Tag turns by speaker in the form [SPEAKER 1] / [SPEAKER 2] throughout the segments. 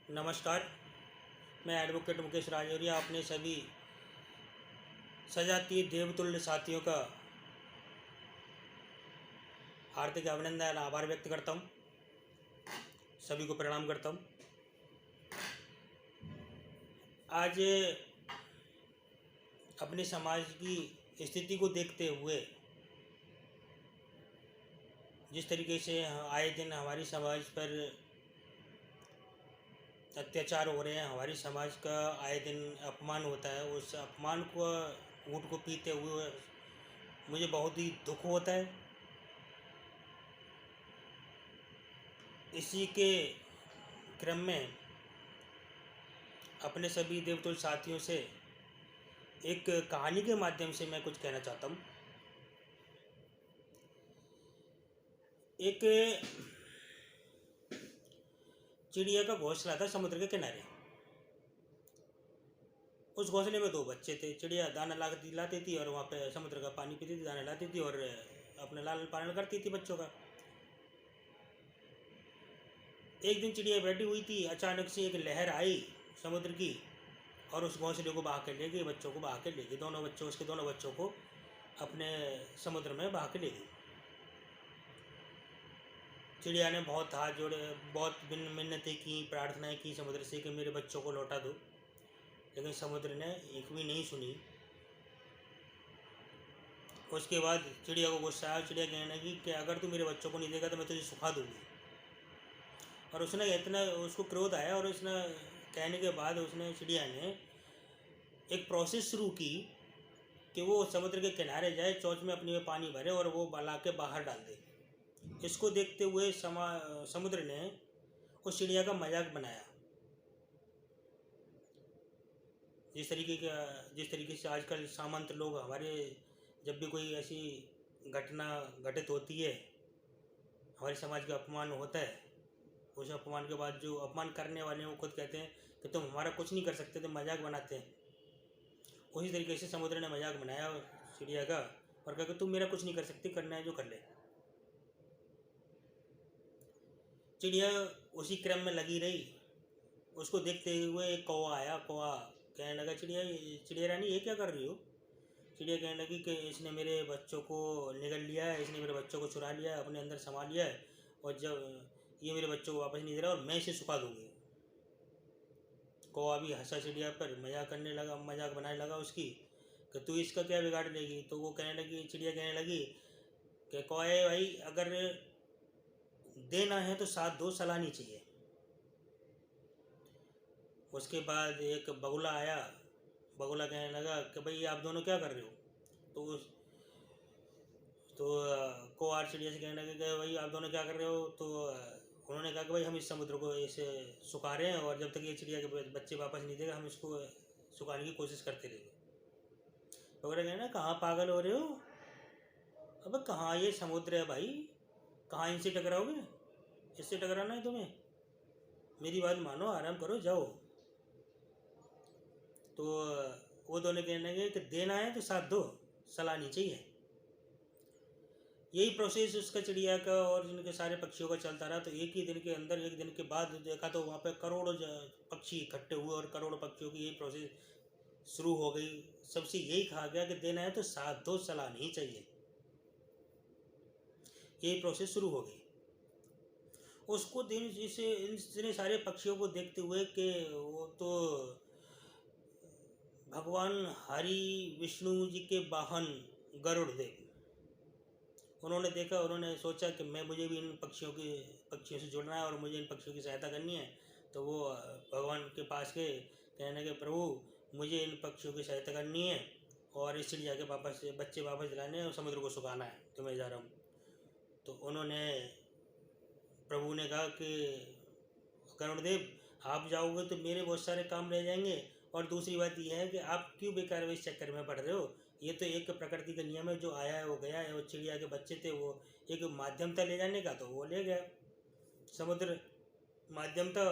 [SPEAKER 1] नमस्कार। मैं एडवोकेट मुकेश राजौरिया अपने सभी सजातीय देवतुल्य साथियों का हार्दिक अभिनंदन आभार व्यक्त करता हूँ। सभी को प्रणाम करता हूँ। आज अपने समाज की स्थिति को देखते हुए जिस तरीके से आए दिन हमारी समाज पर अत्याचार हो रहे हैं, हमारी समाज का आए दिन अपमान होता है, उस अपमान को ऊँट को पीते हुए मुझे बहुत ही दुख होता है। इसी के क्रम में अपने सभी देवतुल्य साथियों से एक कहानी के माध्यम से मैं कुछ कहना चाहता हूँ। एक चिड़िया का घोंसला था समुद्र के किनारे। उस घोंसले में दो बच्चे थे। चिड़िया दाना लाती थी और वहाँ पे समुद्र का पानी पीती थी, दाना लाती थी और अपना लालन पालन करती थी बच्चों का। एक दिन चिड़िया बैठी हुई थी, अचानक से एक लहर आई समुद्र की और उस घोंसले को बहा कर ले गई, बच्चों को बहा कर ले गई। उसके दोनों बच्चों को अपने समुद्र में बहा के ले गई। चिड़िया ने बहुत हाथ जोड़े, बहुत मिन्नतें की, प्रार्थनाएं की समुद्र से कि मेरे बच्चों को लौटा दो, लेकिन समुद्र ने एक भी नहीं सुनी। उसके बाद चिड़िया को गुस्सा आया। चिड़िया कहने लगी कि अगर तू मेरे बच्चों को नहीं देगा तो मैं तुझे सुखा दूंगी। और उसने इतना उसको क्रोध आया और उसने कहने के बाद चिड़िया ने एक प्रोसेस शुरू की कि वो समुद्र के किनारे जाए, चोंच में अपनी में पानी भरे और वो बला के बाहर डाल दे। इसको देखते हुए समुद्र ने उस चिड़िया का मजाक बनाया। जिस तरीके से आजकल सामंत लोग हमारे, जब भी कोई ऐसी घटना घटित होती है, हमारे समाज का अपमान होता है, उस अपमान के बाद जो अपमान करने वाले हैं वो खुद कहते हैं कि तुम हमारा कुछ नहीं कर सकते, तुम मजाक बनाते हैं। उसी तरीके से समुद्र ने मजाक बनाया चिड़िया का और कहा कि तुम मेरा कुछ नहीं कर सकती, करना है जो कर ले। चिड़िया उसी क्रम में लगी रही। उसको देखते हुए एक कौवा आया। कौवा कहने लगा, चिड़िया रानी ये क्या कर रही हो? चिड़िया कहने लगी कि इसने मेरे बच्चों को निगल लिया है, इसने मेरे बच्चों को चुरा लिया है, अपने अंदर समा लिया है और जब ये मेरे बच्चों को वापस नहीं दे रहा और मैं इसे सुखा दूंगी। कौवा भी हंसा चिड़िया पर, मजाक बनाने लगा उसकी कि तू इसका क्या बिगाड़ लेगी। तो वो चिड़िया कहने लगी कि कौवे भाई, अगर देना है तो साथ दो, सलाह नहीं चाहिए। उसके बाद एक बगुला आया। बगुला कहने लगा कि भाई आप दोनों क्या कर रहे हो? तो तो कौवा चिड़िया से कहने लगे कि भाई आप दोनों क्या कर रहे हो? तो उन्होंने कहा कि भाई हम इस समुद्र को इसे सुखा रहे हैं और जब तक ये चिड़िया के बच्चे वापस नहीं देगा हम इसको सुखाने की कोशिश करते रहेंगे। बगुला कहना, कहाँ पागल हो रहे हो? अब कहाँ ये समुद्र है भाई, कहाँ इनसे टकराओगे? इससे टकराना है तुम्हें? मेरी बात मानो, आराम करो, जाओ। तो वो दोनों कहने लगे कि देना है तो साथ दो, सलाह नहीं चाहिए। यही प्रोसेस उसका चिड़िया का और जिनके सारे पक्षियों का चलता रहा। तो एक दिन के बाद देखा तो वहाँ पे करोड़ों पक्षी इकट्ठे हुए और करोड़ों पक्षियों की यही प्रोसेस शुरू हो गई। सबसे यही कहा गया कि देना है तो साथ दो, सलाह नहीं चाहिए। यही प्रोसेस शुरू हो गई। उसको दिन इसे इतने सारे पक्षियों को देखते हुए कि वो तो भगवान हरि विष्णु जी के वाहन गरुड़ देव, उन्होंने देखा, उन्होंने सोचा कि मुझे भी इन पक्षियों से जुड़ना है और मुझे इन पक्षियों की सहायता करनी है। तो वो भगवान के पास गए, कहने के प्रभु मुझे इन पक्षियों की सहायता करनी है और इस चिड़िया के बच्चे वापस दिलाने हैं और समुद्र को सुखाना है, तो मैं जा रहा हूँ। तो प्रभु ने कहा कि गरुड़देव आप जाओगे तो मेरे बहुत सारे काम रह जाएंगे और दूसरी बात यह है कि आप क्यों बेकार इस चक्कर में पड़ रहे हो? ये तो एक प्रकृति का नियम है, जो आया है वो गया है। वो चिड़िया के बच्चे थे, वो एक माध्यम था ले जाने का, तो वो ले गया। समुद्र माध्यम था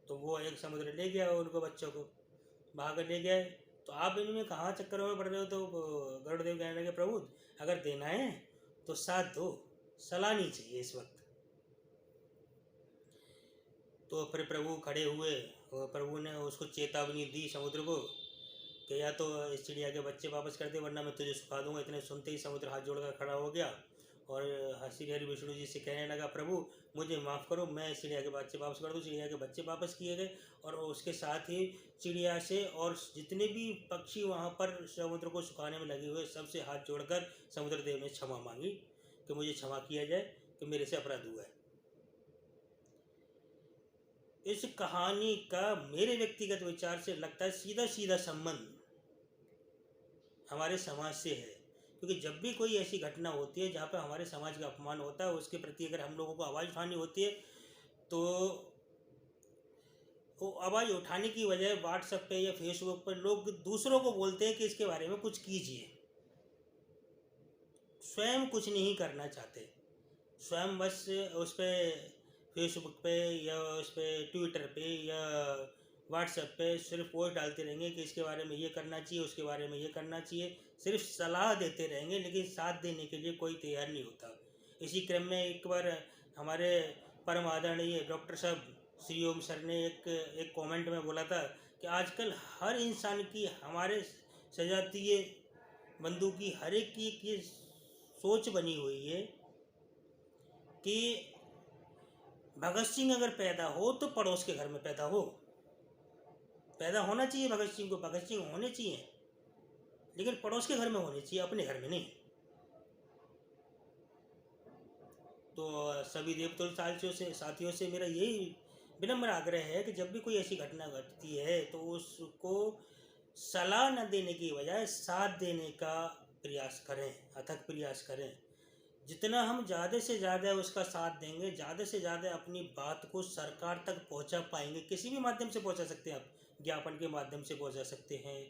[SPEAKER 1] तो वो एक समुद्र ले गया उनको, बच्चों को बहा कर ले गया। तो आप इनमें कहाँ चक्करों में पड़ रहे हो? तो गरुड़देव कहने लगे, प्रभु अगर देना है तो साथ दो, सलाह नहीं चाहिए इस वक्त। तो फिर प्रभु खड़े हुए और प्रभु ने उसको चेतावनी दी समुद्र को कि या तो इस चिड़िया के बच्चे वापस कर दे वरना मैं तुझे सुखा दूंगा। इतने सुनते ही समुद्र हाथ जोड़कर खड़ा हो गया और श्री हरि विष्णु जी से कहने लगा, प्रभु मुझे माफ़ करो, मैं इस चिड़िया के बच्चे वापस कर दूँ। चिड़िया के बच्चे वापस किए गए और उसके साथ ही चिड़िया से और जितने भी पक्षी वहाँ पर समुद्र को सुखाने में लगे हुए सबसे हाथ जोड़कर समुद्र देव ने क्षमा मांगी कि मुझे क्षमा किया जाए कि मेरे से अपराध हुआ है। इस कहानी का मेरे व्यक्तिगत विचार से लगता है सीधा सीधा संबंध हमारे समाज से है, क्योंकि जब भी कोई ऐसी घटना होती है जहाँ पर हमारे समाज का अपमान होता है उसके प्रति अगर हम लोगों को आवाज़ उठानी होती है तो वो आवाज़ उठाने की बजाय व्हाट्सएप पे या फेसबुक पर लोग दूसरों को बोलते हैं कि इसके बारे में कुछ कीजिए, स्वयं कुछ नहीं करना चाहते। स्वयं बस उस पर फेसबुक पे या उस पर ट्विटर पे या व्हाट्सएप पे सिर्फ पोस्ट डालते रहेंगे कि इसके बारे में ये करना चाहिए, उसके बारे में ये करना चाहिए, सिर्फ सलाह देते रहेंगे लेकिन साथ देने के लिए कोई तैयार नहीं होता। इसी क्रम में एक बार हमारे परम आदरणीय डॉक्टर साहब श्री ओम सर ने एक कमेंट में बोला था कि आजकल हर इंसान की, हमारे सजातीय बंधु की, हर एक की सोच बनी हुई है कि भगत सिंह अगर पैदा हो तो पड़ोस के घर में पैदा होना चाहिए। भगत सिंह को भगत सिंह होने चाहिए लेकिन पड़ोस के घर में होने चाहिए, अपने घर में नहीं। तो सभी देवतुल्य साथियों से मेरा यही विनम्र आग्रह है कि जब भी कोई ऐसी घटना घटती है तो उसको सलाह न देने की बजाय साथ देने का प्रयास करें, अथक प्रयास करें। जितना हम ज़्यादा से ज़्यादा उसका साथ देंगे, ज़्यादा से ज़्यादा अपनी बात को सरकार तक पहुंचा पाएंगे। किसी भी माध्यम से पहुंचा सकते हैं आप, ज्ञापन के माध्यम से पहुंचा सकते हैं,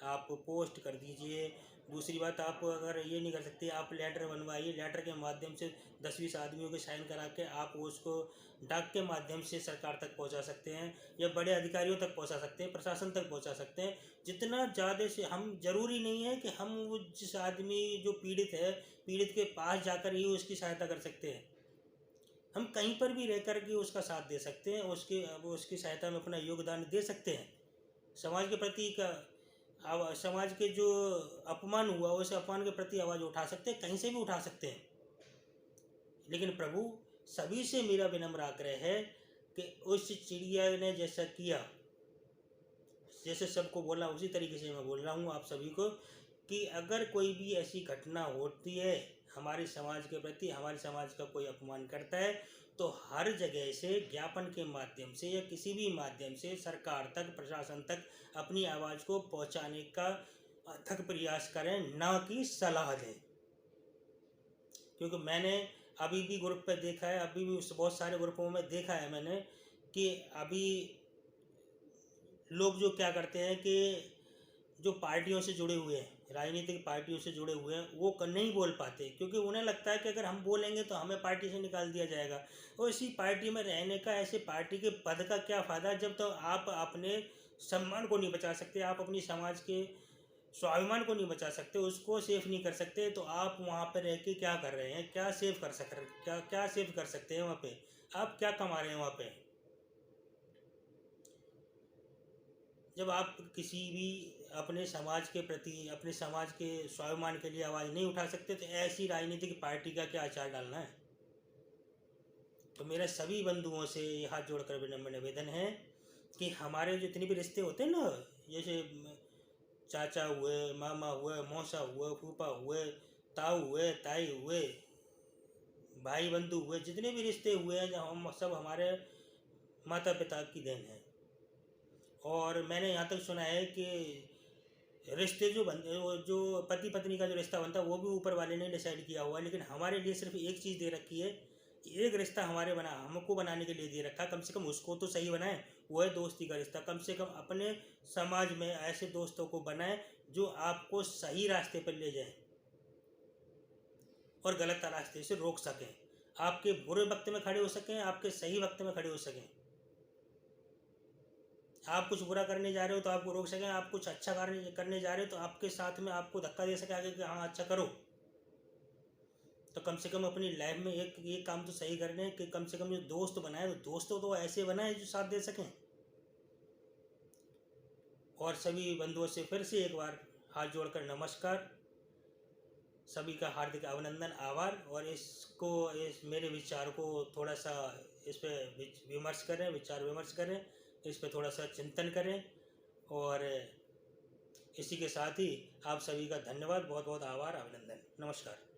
[SPEAKER 1] आप पोस्ट कर दीजिए। दूसरी बात, आप अगर ये नहीं कर सकते, आप लेटर बनवाइए, लेटर के माध्यम से 10-20 आदमियों के साइन करा के आप उसको डाक के माध्यम से सरकार तक पहुंचा सकते हैं या बड़े अधिकारियों तक पहुंचा सकते हैं, प्रशासन तक पहुंचा सकते हैं। जितना ज़्यादा से हम, जरूरी नहीं है कि हम वो जिस आदमी जो पीड़ित है, पीड़ित के पास जाकर ही उसकी सहायता कर सकते हैं। हम कहीं पर भी रह कर के उसका साथ दे सकते हैं, उसकी सहायता में अपना योगदान दे सकते हैं। समाज के प्रति समाज के जो अपमान हुआ उस अपमान के प्रति आवाज़ उठा सकते हैं, कहीं से भी उठा सकते हैं। लेकिन प्रभु सभी से मेरा विनम्र आग्रह है कि उस चिड़िया ने जैसा किया, जैसे सबको बोला उसी तरीके से मैं बोल रहा हूँ आप सभी को कि अगर कोई भी ऐसी घटना होती है हमारे समाज के प्रति, हमारे समाज का कोई अपमान करता है, तो हर जगह से ज्ञापन के माध्यम से या किसी भी माध्यम से सरकार तक, प्रशासन तक अपनी आवाज़ को पहुंचाने का अथक प्रयास करें, ना कि सलाह दें। क्योंकि मैंने अभी भी ग्रुप पे देखा है, अभी भी बहुत सारे ग्रुपों में देखा है मैंने कि अभी लोग जो क्या करते हैं कि जो पार्टियों से जुड़े हुए हैं, राजनीतिक पार्टियों से जुड़े हुए हैं, वो नहीं बोल पाते क्योंकि उन्हें लगता है कि अगर हम बोलेंगे तो हमें पार्टी से निकाल दिया जाएगा। और इसी पार्टी में रहने का, ऐसे पार्टी के पद का क्या फ़ायदा जब तो आप अपने सम्मान को नहीं बचा सकते, आप अपनी समाज के स्वाभिमान को नहीं बचा सकते, उसको सेफ नहीं कर सकते, तो आप वहाँ पर रह के क्या कर रहे हैं? क्या सेव कर सकते हैं वहाँ पे? आप क्या कमा रहे हैं वहाँ पे? जब आप किसी भी अपने समाज के प्रति, अपने समाज के स्वाभिमान के लिए आवाज़ नहीं उठा सकते तो ऐसी राजनीतिक पार्टी का क्या आचार डालना है? तो मेरा सभी बंधुओं से हाथ जोड़कर विनम्र निवेदन है कि हमारे जितने भी रिश्ते होते हैं ना, जैसे चाचा हुए, मामा हुए, मौसा हुए, फूफा हुए, ताऊ हुए, ताई हुए, भाई बंधु हुए, जितने भी रिश्ते हुए हैं, हम सब हमारे माता पिता की देन है। और मैंने यहाँ तक सुना है कि रिश्ते जो बनते, वो जो पति पत्नी का जो रिश्ता बनता है वो भी ऊपर वाले ने डिसाइड किया हुआ है, लेकिन हमारे लिए सिर्फ एक चीज़ दे रखी है, एक रिश्ता हमको बनाने के लिए दे रखा, कम से कम उसको तो सही बनाए, वो है दोस्ती का रिश्ता। कम से कम अपने समाज में ऐसे दोस्तों को बनाए जो आपको सही रास्ते पर ले जाए और गलत रास्ते से रोक सकें, आपके बुरे वक्त में खड़े हो सकें, आपके सही वक्त में खड़े हो सकें। आप कुछ बुरा करने जा रहे हो तो आपको रोक सकें, आप कुछ अच्छा करने जा रहे हो तो आपके साथ में आपको धक्का दे सके आगे कि हाँ अच्छा करो। तो कम से कम अपनी लाइफ में एक ये काम तो सही करना है कि कम से कम जो दोस्त बनाए तो दोस्तों तो ऐसे बनाए जो साथ दे सकें। और सभी बंधुओं से फिर से एक बार हाथ जोड़कर नमस्कार, सभी का हार्दिक अभिनंदन, आभार। और इस मेरे विचार को थोड़ा सा इस पर विमर्श करें, विचार विमर्श करें, इस पर थोड़ा सा चिंतन करें। और इसी के साथ ही आप सभी का धन्यवाद, बहुत बहुत आभार, अभिनंदन, नमस्कार।